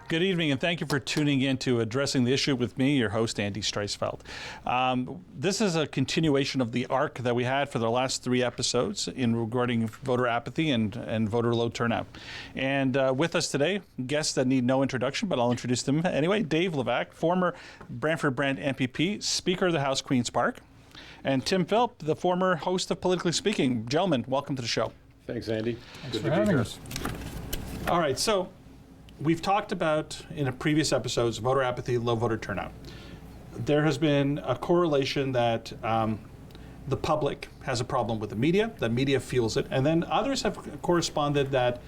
Good evening, and thank you for tuning in to Addressing the Issue with me, your host, Andy Straisfeld. This is a continuation of the arc that we had for the last 3 episodes in regarding voter apathy and voter low turnout. And with us today, guests that need no introduction, but I'll introduce them anyway. Dave Levac, former Brantford Brant MPP, Speaker of the House, Queen's Park. And Tim Philp, the former host of Politically Speaking. Gentlemen, welcome to the show. Thanks, Andy. Thanks for having us. All right, so we've talked about, in previous episodes, voter apathy, low voter turnout. There has been a correlation that the public has a problem with the media fuels it, and then others have corresponded that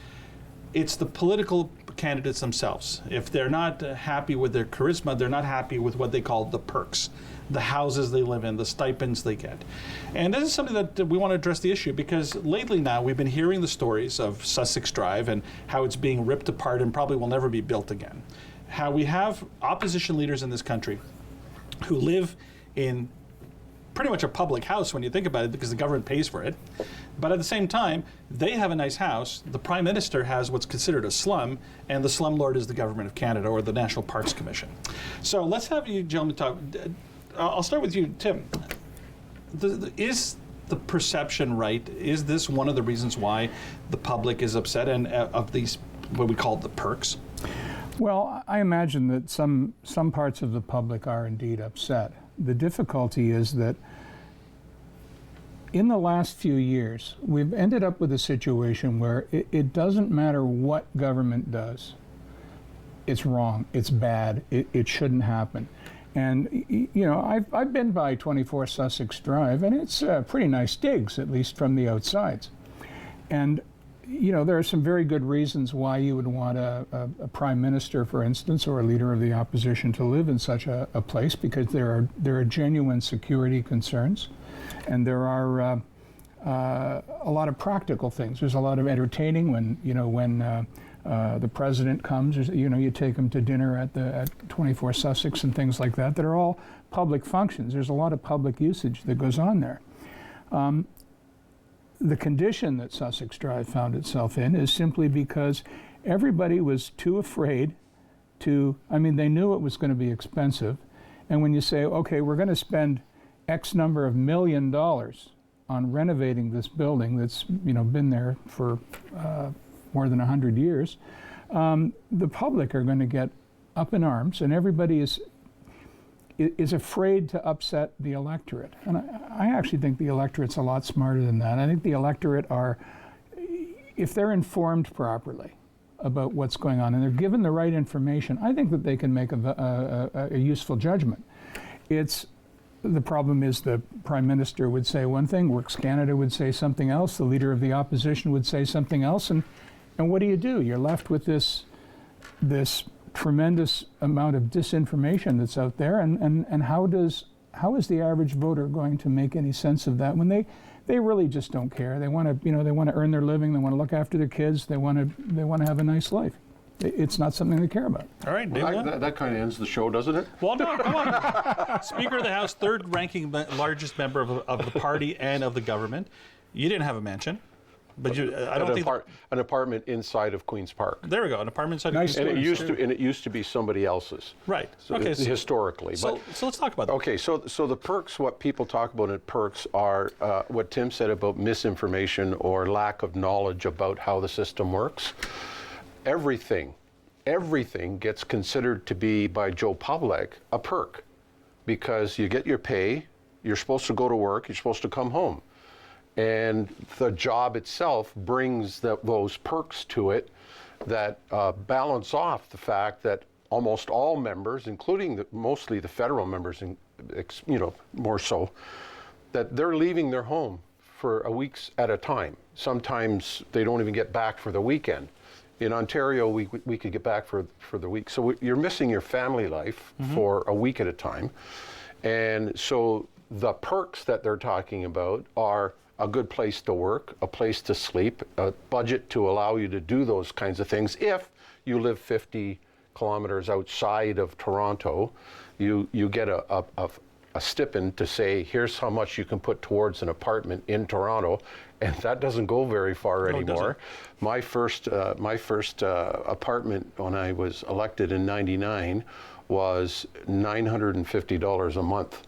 it's the political candidates themselves. If they're not happy with their charisma, they're not happy with what they call the perks, the houses they live in, the stipends they get. And this is something that we want to address the issue, because lately now we've been hearing the stories of Sussex Drive and how it's being ripped apart and probably will never be built again. How we have opposition leaders in this country who live in pretty much a public house when you think about it, because the government pays for it. But at the same time, they have a nice house. The Prime Minister has what's considered a slum, and the slumlord is the Government of Canada or the National Parks Commission. So let's have you gentlemen talk. I'll start with you, Tim. Is the perception right? Is this one of the reasons why the public is upset and of these, what we call the perks? Well, I imagine that some parts of the public are indeed upset. The difficulty is that in the last few years, we've ended up with a situation where it doesn't matter what government does. It's wrong, it's bad, it shouldn't happen. And, you know, I've been by 24 Sussex Drive, and it's pretty nice digs, at least from the outsides. And, you know, there are some very good reasons why you would want a prime minister, for instance, or a leader of the opposition to live in such a place, because there are genuine security concerns, and there are a lot of practical things. There's a lot of entertaining when the president comes. You take him to dinner at 24 Sussex and things like that are all public functions. There's a lot of public usage that goes on there. The condition that Sussex Drive found itself in is simply because everybody was too afraid they knew it was going to be expensive. And when you say, okay, we're going to spend X number of $1 million on renovating this building that's, been there for more than 100 years, the public are going to get up in arms, and everybody is afraid to upset the electorate. And I actually think the electorate's a lot smarter than that. I think the electorate if they're informed properly about what's going on and they're given the right information, I think that they can make a useful judgment. The problem is the Prime Minister would say one thing, Works Canada would say something else, the Leader of the Opposition would say something else, and what do? You're left with this tremendous amount of disinformation that's out there, and how is the average voter going to make any sense of that when they really just don't care? They want to earn their living, they want to look after their kids, they want to have a nice life. It's not something they care about. All right, that kind of ends the show, doesn't it? Well, no, come on. Speaker of the House, third-ranking largest member of the party and of the government. You didn't have a mansion. But an apartment inside of Queen's Park. There we go, an apartment inside of Queen's Park. And it used to be somebody else's. Right. So historically. So let's talk about that. Okay, so the perks, what people talk about in perks are what Tim said about misinformation or lack of knowledge about how the system works. Everything gets considered to be, by Joe Public, a perk, because you get your pay, you're supposed to go to work, you're supposed to come home. And the job itself brings those perks to it that balance off the fact that almost all members, including mostly the federal members, more so, that they're leaving their home for a weeks at a time. Sometimes they don't even get back for the weekend. In Ontario, we could get back for the week. So you're missing your family life for a week at a time. And so the perks that they're talking about are a good place to work, a place to sleep, a budget to allow you to do those kinds of things. If you live 50 kilometers outside of Toronto, you get a stipend to say, here's how much you can put towards an apartment in Toronto, and that doesn't go very far No, it anymore. My first apartment when I was elected in '99 was $950 a month.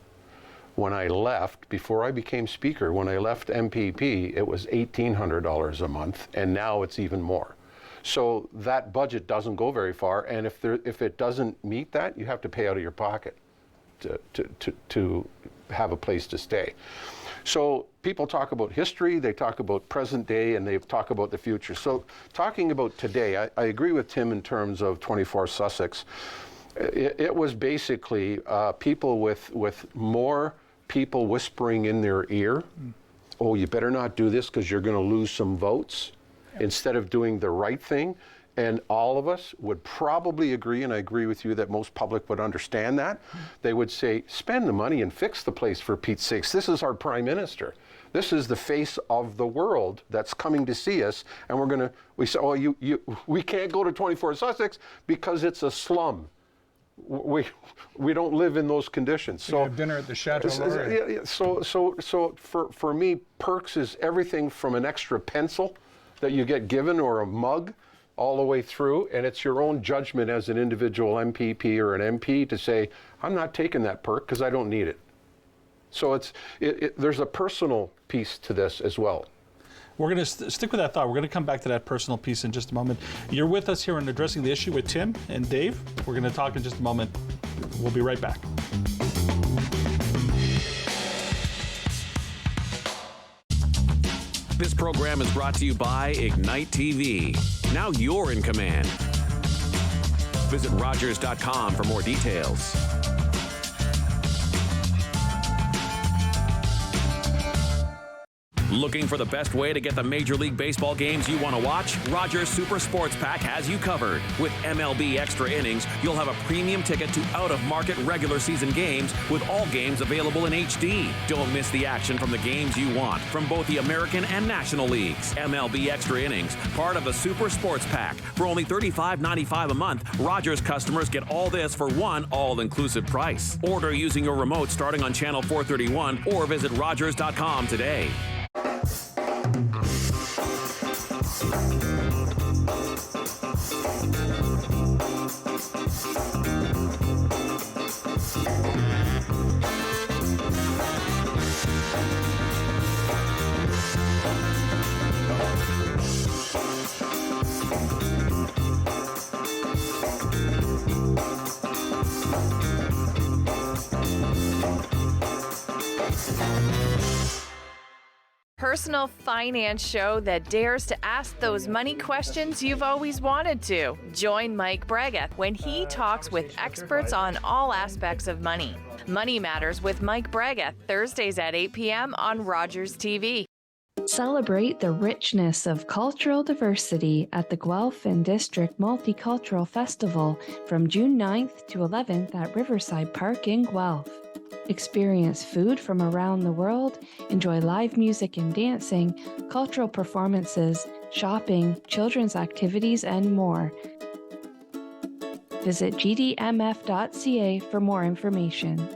When I left, before I became Speaker, when I left MPP, it was $1,800 a month, and now it's even more. So that budget doesn't go very far, and if it doesn't meet that, you have to pay out of your pocket to have a place to stay. So people talk about history, they talk about present day, and they talk about the future. So talking about today, I agree with Tim in terms of 24 Sussex. It was basically people with more people whispering in their ear, oh, you better not do this because you're going to lose some votes, instead of doing the right thing. And all of us would probably agree, and I agree with you that most public would understand that. They would say, spend the money and fix the place, for Pete's sakes. This is our Prime Minister. This is the face of the world that's coming to see us, and we say, oh, we can't go to 24 Sussex because it's a slum. We don't live in those conditions. So have dinner at the Chateau Laurier. So for me, perks is everything from an extra pencil that you get given or a mug all the way through, and it's your own judgment as an individual MPP or an MP to say, I'm not taking that perk because I don't need it. So there's a personal piece to this as well. We're going to stick with that thought. We're going to come back to that personal piece in just a moment. You're with us here on Addressing the Issue with Tim and Dave. We're going to talk in just a moment. We'll be right back. This program is brought to you by Ignite TV. Now you're in command. Visit Rogers.com for more details. Looking for the best way to get the Major League Baseball games you want to watch? Rogers Super Sports Pack has you covered. With MLB Extra Innings, you'll have a premium ticket to out-of-market regular season games with all games available in HD. Don't miss the action from the games you want from both the American and National Leagues. MLB Extra Innings, part of the Super Sports Pack. For only $35.95 a month, Rogers customers get all this for one all-inclusive price. Order using your remote starting on channel 431 or visit Rogers.com today. Personal finance show that dares to ask those money questions you've always wanted to. Join Mike Bregueth when he talks with experts on all aspects of money. Money Matters with Mike Bregueth, Thursdays at 8 p.m. on Rogers TV. Celebrate the richness of cultural diversity at the Guelph and District Multicultural Festival from June 9th to 11th at Riverside Park in Guelph. Experience food from around the world, enjoy live music and dancing, cultural performances, shopping, children's activities, and more. Visit gdmf.ca for more information.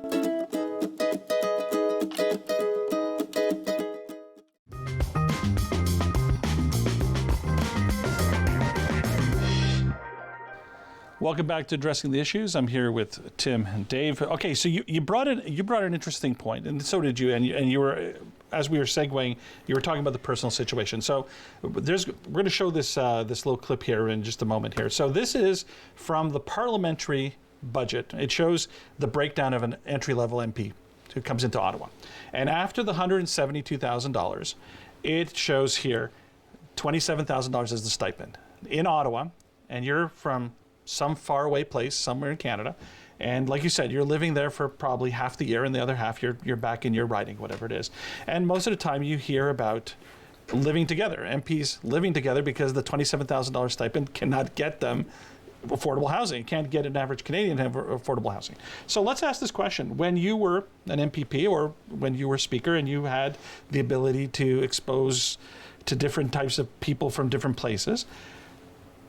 Welcome back to Addressing the Issues. I'm here with Tim and Dave. Okay, so you brought an interesting point, and so did you. And you were, as we were segueing, you were talking about the personal situation. So we're going to show this little clip here in just a moment here. So this is from the parliamentary budget. It shows the breakdown of an entry-level MP who comes into Ottawa, and after the $172,000, it shows here $27,000 as the stipend in Ottawa, and you're from some faraway place somewhere in Canada, and like you said, you're living there for probably half the year, and the other half you're back in your riding, whatever it is. And most of the time you hear about living together, MPs living together, because the $27,000 stipend cannot get them affordable housing. It can't get an average Canadian to have affordable housing. So let's ask this question. When you were an MPP or when you were Speaker and you had the ability to expose to different types of people from different places,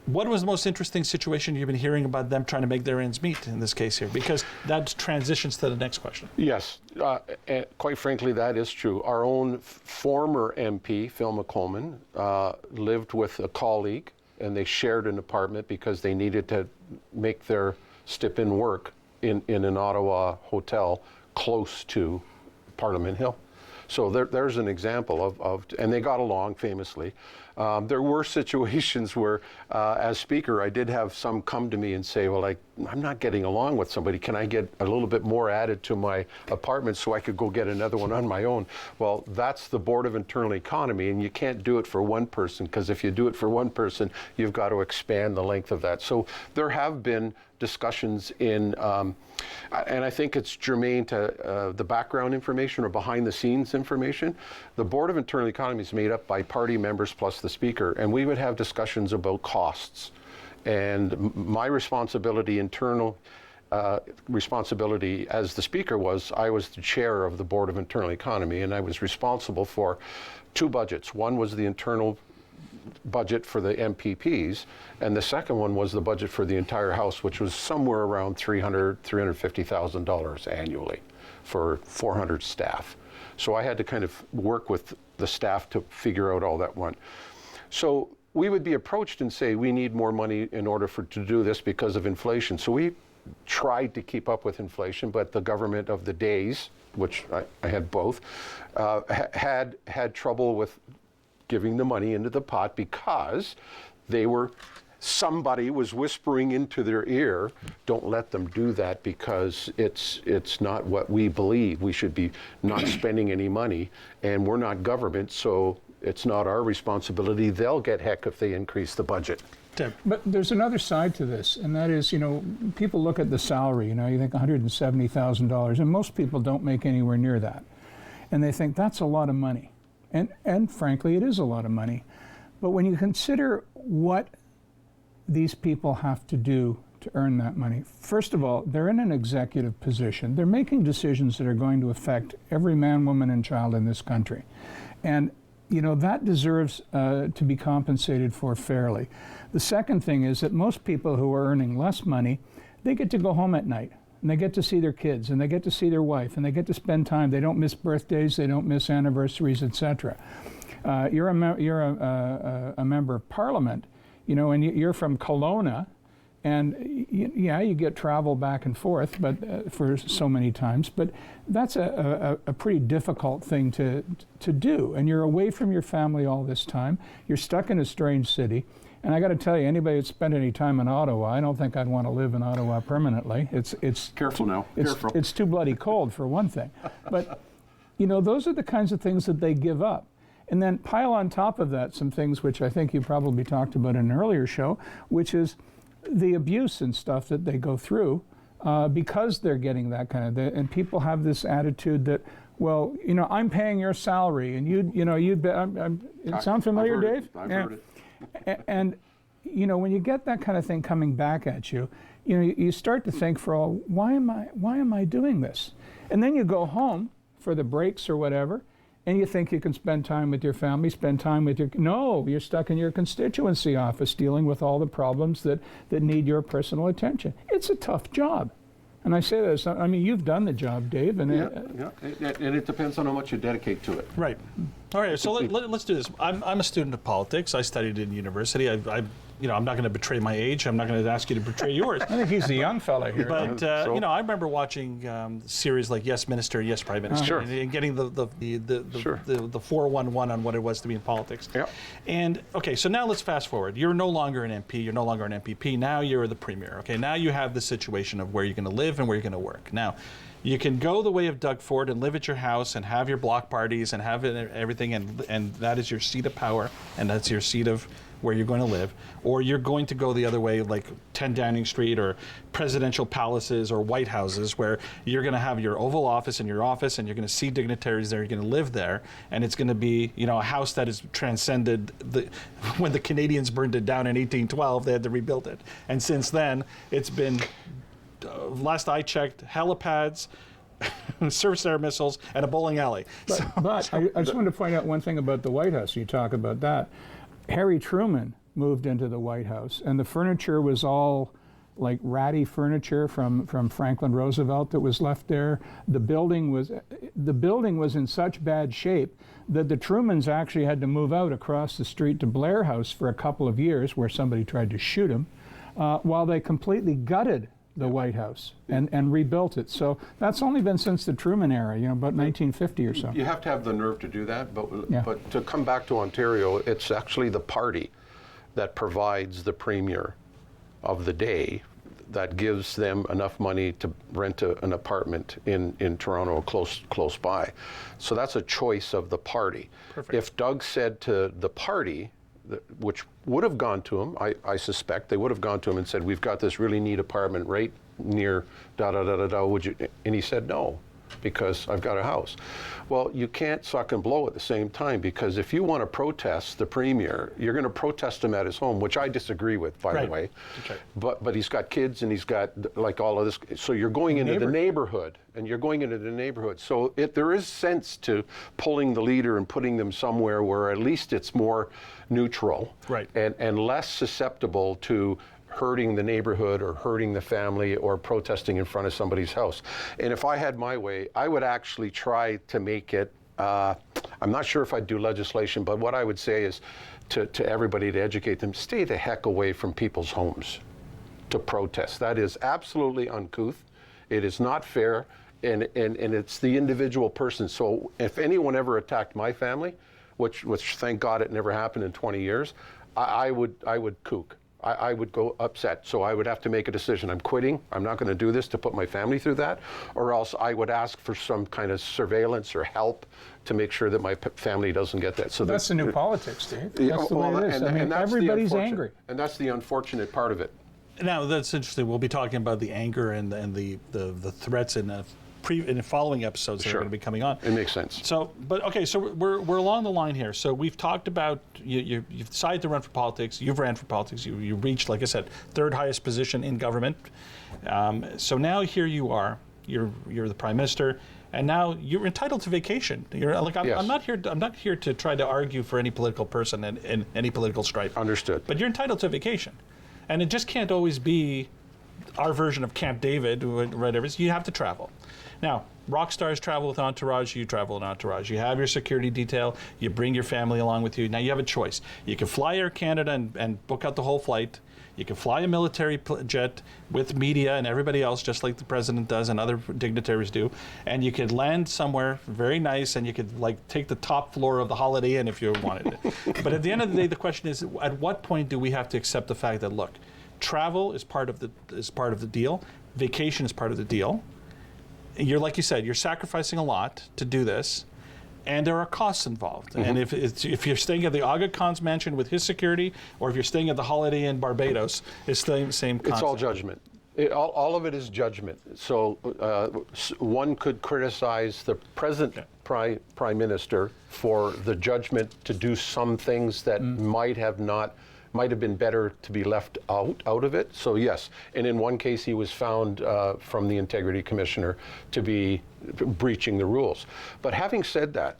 What was the most interesting situation you've been hearing about them trying to make their ends meet in this case here? Because that transitions to the next question. Yes, and quite frankly, that is true. Our own former MP, Phil McColman, lived with a colleague, and they shared an apartment because they needed to make their stip-in work in an Ottawa hotel close to Parliament Hill. So there's an example of, and they got along famously. There were situations where, as Speaker, I did have some come to me and say, well, I'm not getting along with somebody. Can I get a little bit more added to my apartment so I could go get another one on my own? Well, that's the Board of Internal Economy, and you can't do it for one person, because if you do it for one person, you've got to expand the length of that. So there have been discussions in, and I think it's germane to the background information or behind the scenes information. The Board of Internal Economy is made up by party members plus the Speaker, and we would have discussions about costs. And my responsibility, internal responsibility as the Speaker was, I was the chair of the Board of Internal Economy, and I was responsible for two budgets. One was the internal budget for the MPPs, and the second one was the budget for the entire House, which was somewhere around $350,000 annually for 400 staff. So I had to kind of work with the staff to figure out all that one. So we would be approached and say, we need more money in order to do this because of inflation. So we tried to keep up with inflation, but the government of the days, which I had both, had trouble with giving the money into the pot because somebody was whispering into their ear, don't let them do that because it's not what we believe. We should be not spending any money, and we're not government, so it's not our responsibility. They'll get heck if they increase the budget. But there's another side to this, and that is, people look at the salary, you think $170,000, and most people don't make anywhere near that. And they think that's a lot of money. And frankly, it is a lot of money. But when you consider what these people have to do to earn that money, first of all, they're in an executive position. They're making decisions that are going to affect every man, woman, and child in this country. And, that deserves to be compensated for fairly. The second thing is that most people who are earning less money, they get to go home at night. And they get to see their kids, and they get to see their wife, and they get to spend time. They don't miss birthdays, they don't miss anniversaries, etc. You're a member of Parliament, and you're from Kelowna, and you get travel back and forth, but for so many times. But that's a pretty difficult thing to do, and you're away from your family all this time. You're stuck in a strange city. And I got to tell you, anybody that's spent any time in Ottawa, I don't think I'd want to live in Ottawa permanently. It's careful now. Careful. It's too bloody cold for one thing. But those are the kinds of things that they give up. And then pile on top of that some things which I think you probably talked about in an earlier show, which is the abuse and stuff that they go through because they're getting that kind of. And people have this attitude that, well, I'm paying your salary, and it sound familiar, Dave? I've heard it. And when you get that kind of thing coming back at you, you start to think, why am I doing this? And then you go home for the breaks or whatever, and you think you can spend time with your family, no, you're stuck in your constituency office dealing with all the problems that need your personal attention. It's a tough job. And I say this, you've done the job, Dave. And and it depends on how much you dedicate to it. Right. All right, so let's do this. I'm a student of politics. I studied in university. I'm not going to betray my age. I'm not going to ask you to betray yours. I think he's the young fella here. But I remember watching series like Yes Minister, Yes Prime Minister, Sure. and getting the 411 on what it was to be in politics. Yep. And okay, so now let's fast forward. You're no longer an MP. You're no longer an MPP. Now you're the Premier. Okay, now you have the situation of where you're going to live and where you're going to work. Now, you can go the way of Doug Ford and live at your house and have your block parties and have everything, and that is your seat of power, and that's your seat of where you're going to live. Or you're going to go the other way, like 10 Downing Street or presidential palaces or White Houses, where you're going to have your Oval Office and your office, and you're going to see dignitaries there, you're going to live there, and it's going to be a house that has transcended when the Canadians burned it down in 1812, they had to rebuild it. And since then, it's been, last I checked, helipads, surface air missiles, and a bowling alley. But I just wanted to point out one thing about the White House. You talk about that. Harry Truman moved into the White House. And the furniture was all like ratty furniture from Franklin Roosevelt that was left there. The building was in such bad shape that the Trumans actually had to move out across the street to Blair House for a couple of years, where somebody tried to shoot him, while they completely gutted the White House and rebuilt it. So that's only been since the Truman era, about 1950 or so. You have to have the nerve to do that, but to come back to Ontario, it's actually the party that provides the premier of the day that gives them enough money to rent an apartment in Toronto close by. So that's a choice of the party. Perfect. If Doug said to the party, which would have gone to him, I suspect they would have gone to him and said, we've got this really neat apartment right near da-da-da-da-da, would you? And he said no, because I've got a house. Well, you can't suck and blow at the same time, because if you want to protest the premier, you're going to protest him at his home, which I disagree with, by the way. Okay. But he's got kids and he's got like all of this. So you're going into the neighborhood, and you're going into the neighborhood. So there is sense to pulling the leader and putting them somewhere where at least it's more neutral, right, and less susceptible to hurting the neighborhood or hurting the family or protesting in front of somebody's house. And if I had my way, I would actually try to make it, I'm not sure if I'd do legislation, but what I would say is to everybody, to educate them, stay the heck away from people's homes to protest. That is absolutely uncouth. It is not fair, and it's the individual person. So if anyone ever attacked my family, which thank God it never happened in 20 years, I would kook. I would go upset. So I would have to make a decision. I'm quitting. I'm not going to do this to put my family through that, or else I would ask for some kind of surveillance or help to make sure that my family doesn't get that. So that's the new politics, Dave. That's the way it is. I mean, everybody's angry. And that's the unfortunate part of it. Now, that's interesting. We'll be talking about the anger and the threats in in the following episodes that are going to be coming on. It makes sense. So, but okay, so we're along the line here. So we've talked about you've decided to run for politics. You've ran for politics. You reached, like I said, third highest position in government. So now here you are. You're the prime minister, and now you're entitled to vacation. You're like I'm not here to try to argue for any political person in any political stripe. Understood. But you're entitled to vacation, and it just can't always be our version of Camp David, whatever. You have to travel. Now, rock stars travel with entourage, you travel with entourage. You have your security detail, you bring your family along with you. Now you have a choice. You can fly Air Canada and book out the whole flight. You can fly a military jet with media and everybody else, just like the president does and other dignitaries do. And you could land somewhere very nice, and you could take the top floor of the Holiday Inn if you wanted it. But at the end of the day, the question is, at what point do we have to accept the fact that, look, travel is part of the deal, vacation is part of the deal. You're, like you said, you're sacrificing a lot to do this, and there are costs involved. Mm-hmm. And if you're staying at the Aga Khan's mansion with his security, or if you're staying at the Holiday Inn Barbados, it's the same concept. It's all judgment. All of it is judgment. So one could criticize the present prime minister for the judgment to do some things that might have been better to be left out of it. So yes, and in one case he was found from the Integrity Commissioner to be breaching the rules. But having said that,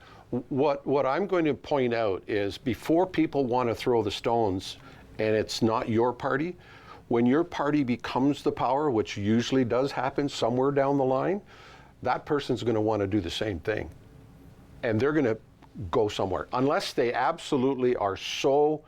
what I'm going to point out is, before people want to throw the stones and it's not your party, when your party becomes the power, which usually does happen somewhere down the line, that person's going to want to do the same thing. And they're going to go somewhere. Unless they absolutely are so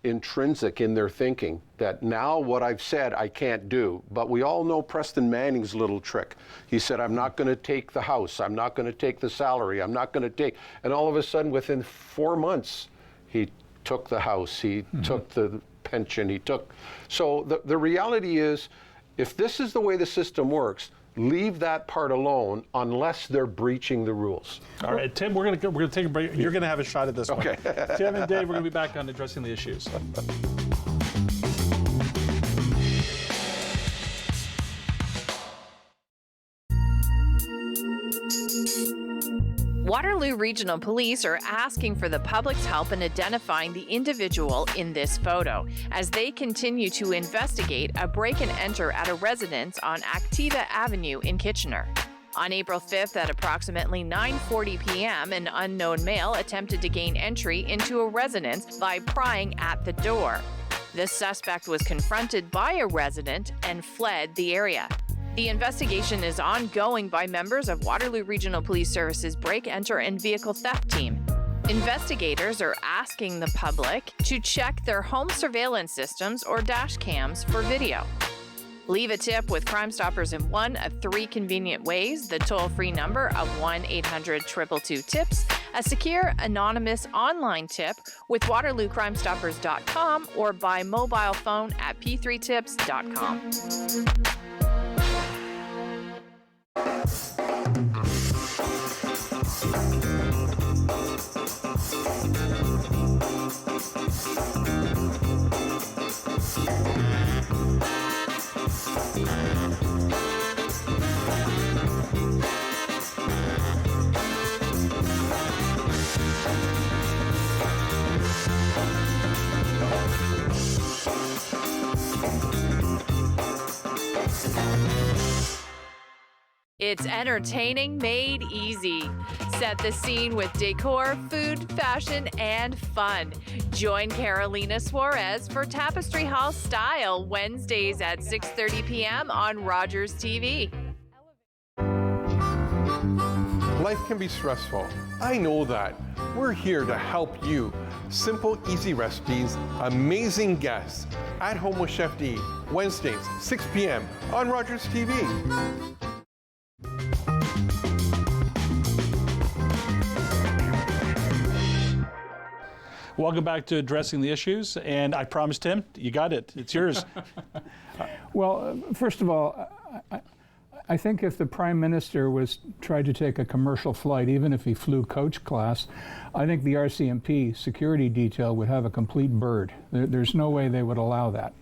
intrinsic in their thinking that now what I've said I can't do. But we all know Preston Manning's little trick. He said, I'm not going to take the house, I'm not going to take the salary, I'm not going to take, and all of a sudden within 4 months he took the house, he took the pension, he took. So the reality is, if this is the way the system works, leave that part alone unless they're breaching the rules. All right, Tim, we're gonna take a break. You're gonna have a shot at this one. Okay. Tim and Dave, we're gonna be back on addressing the issues. Waterloo Regional Police are asking for the public's help in identifying the individual in this photo as they continue to investigate a break and enter at a residence on Activa Avenue in Kitchener. On April 5th at approximately 9:40 p.m., an unknown male attempted to gain entry into a residence by prying at the door. The suspect was confronted by a resident and fled the area. The investigation is ongoing by members of Waterloo Regional Police Service's break, enter, and vehicle theft team. Investigators are asking the public to check their home surveillance systems or dash cams for video. Leave a tip with Crime Stoppers in one of 3 convenient ways: the toll-free number of 1-800-222-TIPS, a secure, anonymous online tip with WaterlooCrimeStoppers.com, or by mobile phone at p3tips.com. It's entertaining made easy. Set the scene with decor, food, fashion, and fun. Join Carolina Suarez for Tapestry Hall Style Wednesdays at 6:30 p.m. on Rogers TV. Life can be stressful. I know that. We're here to help you. Simple, easy recipes, amazing guests. At Home with Chef D, Wednesdays, 6 p.m. on Rogers TV. Welcome back to Addressing the Issues, and I promised him, you got it. It's yours. Well, first of all, I think if the Prime Minister tried to take a commercial flight, even if he flew coach class, I think the RCMP security detail would have a complete bird. There's no way they would allow that.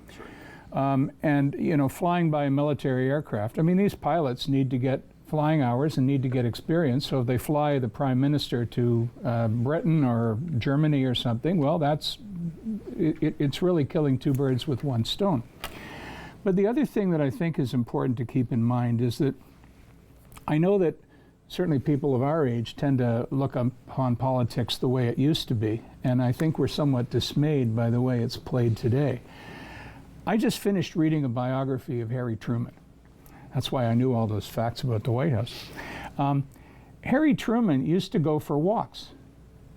And, you know, flying by a military aircraft, I mean, these pilots need to get flying hours and need to get experience. So if they fly the Prime Minister to Britain or Germany or something, well, it's really killing 2 birds with 1 stone. But the other thing that I think is important to keep in mind is that I know that certainly people of our age tend to look upon politics the way it used to be, and I think we're somewhat dismayed by the way it's played today. I just finished reading a biography of Harry Truman. That's why I knew all those facts about the White House. Harry Truman used to go for walks,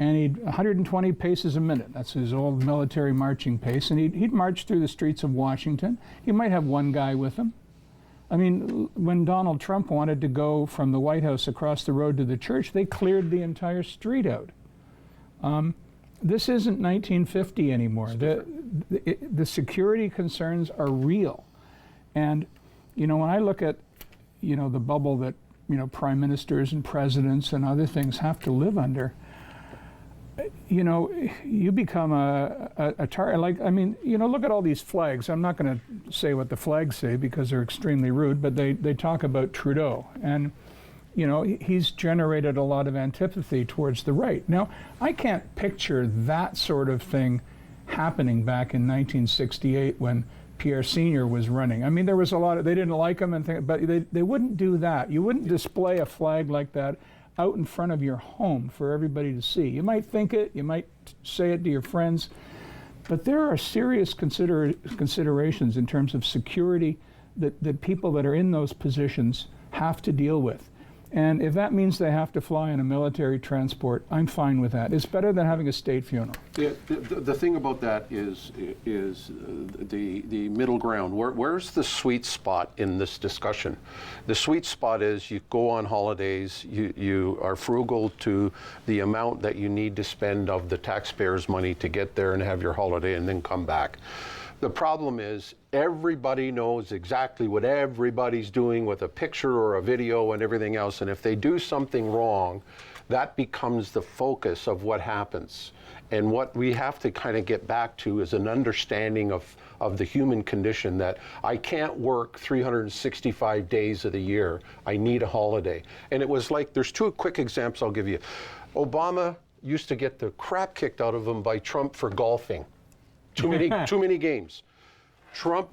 and he'd 120 paces a minute. That's his old military marching pace, and he'd march through the streets of Washington. He might have 1 guy with him. I mean, when Donald Trump wanted to go from the White House across the road to the church, they cleared the entire street out. This isn't 1950 anymore. The security concerns are real. And, you know, when I look at, you know, the bubble that, you know, prime ministers and presidents and other things have to live under, you know, you become a target. Like, I mean, you know, look at all these flags. I'm not going to say what the flags say because they're extremely rude, but they talk about Trudeau. And, you know, he's generated a lot of antipathy towards the right. Now, I can't picture that sort of thing happening back in 1968 when Pierre Senior was running. I mean, there was a lot of, they didn't like him, but they wouldn't do that. You wouldn't display a flag like that out in front of your home for everybody to see. You might think it, you might say it to your friends, but there are serious considerations in terms of security that people that are in those positions have to deal with. And if that means they have to fly in a military transport, I'm fine with that. It's better than having a state funeral. The thing about that is the middle ground. Where's the sweet spot in this discussion? The sweet spot is you go on holidays, you are frugal to the amount that you need to spend of the taxpayers' money to get there and have your holiday and then come back. The problem is everybody knows exactly what everybody's doing with a picture or a video and everything else, and if they do something wrong, that becomes the focus of what happens. And what we have to kind of get back to is an understanding of the human condition, that I can't work 365 days of the year. I need a holiday. And it was like, there's 2 quick examples I'll give you. Obama used to get the crap kicked out of him by Trump for golfing. Too many games. Trump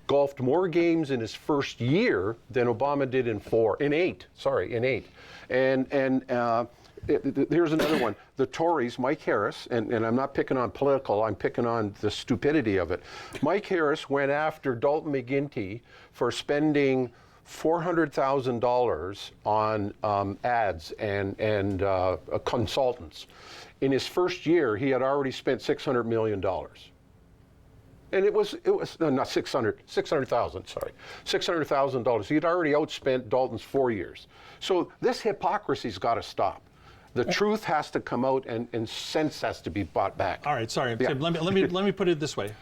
golfed more games in his first year than Obama did in 8. And Here's another one. The Tories, Mike Harris, and I'm not picking on political, I'm picking on the stupidity of it. Mike Harris went after Dalton McGuinty for spending $400,000 on ads and consultants. In his first year, he had already spent $600 million. And it was no, not 600,000, sorry, $600,000. He had already outspent Dalton's 4 years. So this hypocrisy's got to stop. The truth has to come out, and sense has to be brought back. All right, sorry. Yeah. Tim, let me put it this way: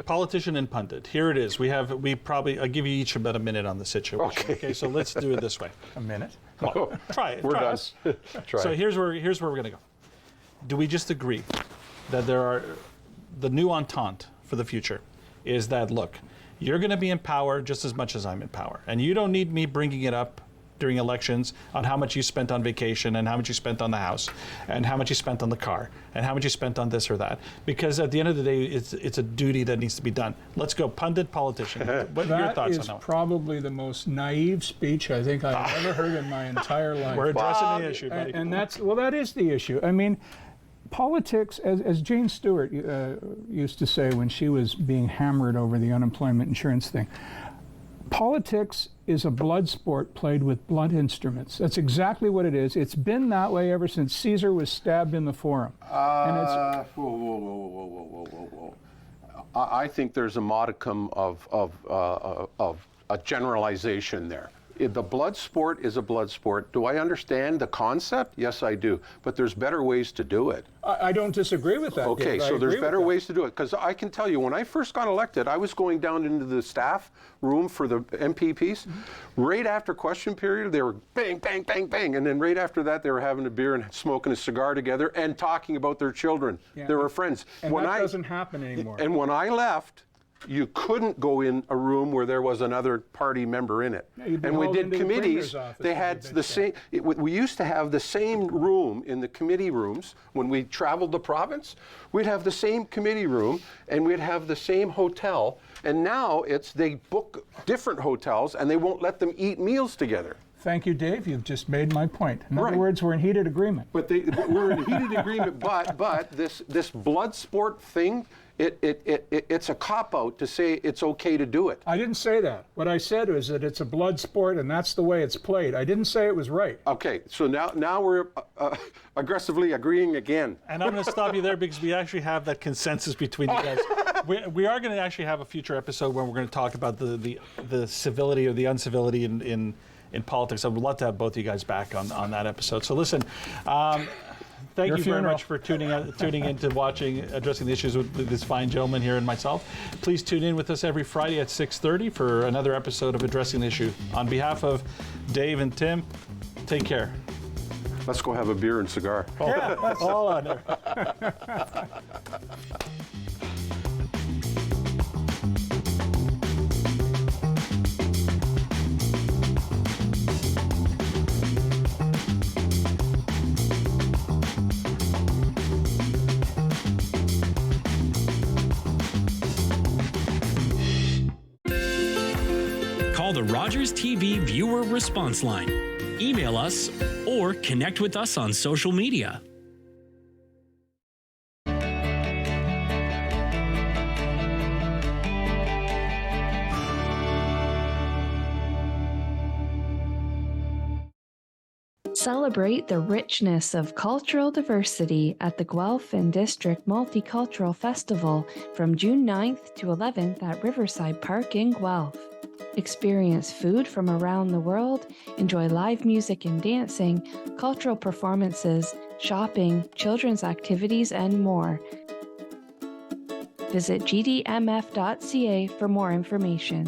politician and pundit. Here it is. I'll give you each about a minute on the situation. Okay. So let's do it this way. A minute. Come on, try it. We're done. Try So it. here's where we're going to go. Do we just agree that the new entente for the future is that, look, you're going to be in power just as much as I'm in power, and you don't need me bringing it up during elections on how much you spent on vacation and how much you spent on the house and how much you spent on the car and how much you spent on this or that, because at the end of the day it's a duty that needs to be done. Let's go pundit politician. What are your thoughts on that? That is probably the most naive speech I think I've ever heard in my entire life. We're addressing the issue, buddy. And that is the issue. I mean, politics, as Jane Stewart used to say when she was being hammered over the unemployment insurance thing, politics is a blood sport played with blunt instruments. That's exactly what it is. It's been that way ever since Caesar was stabbed in the Forum. Whoa. I think there's a modicum of a generalization there. The blood sport is a blood sport. Do I understand the concept? Yes, I do. But there's better ways to do it. I don't disagree with that. Okay, Dave. so there's better ways to do it. Because I can tell you, when I first got elected, I was going down into the staff room for the MPPs. Right after question period, they were bang, bang, bang, bang. And then right after that, they were having a beer and smoking a cigar together and talking about their children. Yeah. They were friends. And that doesn't happen anymore. And when I left, you couldn't go in a room where there was another party member in it. Yeah, you'd be and we hauled did into the committees. Premier's office They and had be the bitched same. We used to have the same room in the committee rooms when we traveled the province. We'd have the same committee room, and we'd have the same hotel. And now they book different hotels, and they won't let them eat meals together. Thank you, Dave. You've just made my point. In Right. other words, we're in heated agreement. But we're in heated agreement. But this blood sport thing. It's a cop-out to say it's okay to do it. I didn't say that. What I said was that it's a blood sport and that's the way it's played. I didn't say it was right. Okay, so now we're aggressively agreeing again. And I'm going to stop you there because we actually have that consensus between you guys. We are going to actually have a future episode where we're going to talk about the civility or the uncivility in politics. I would love to have both of you guys back on that episode. So listen, thank you very much for tuning in to watching Addressing the Issues with this fine gentleman here and myself. Please tune in with us every Friday at 6:30 for another episode of Addressing the Issue. On behalf of Dave and Tim, take care. Let's go have a beer and cigar. Yeah, that's all on there. Call the Rogers TV viewer response line, email us, or connect with us on social media. Celebrate the richness of cultural diversity at the Guelph and District Multicultural Festival from June 9th to 11th at Riverside Park in Guelph. Experience food from around the world, enjoy live music and dancing, cultural performances, shopping, children's activities, and more. Visit gdmf.ca for more information.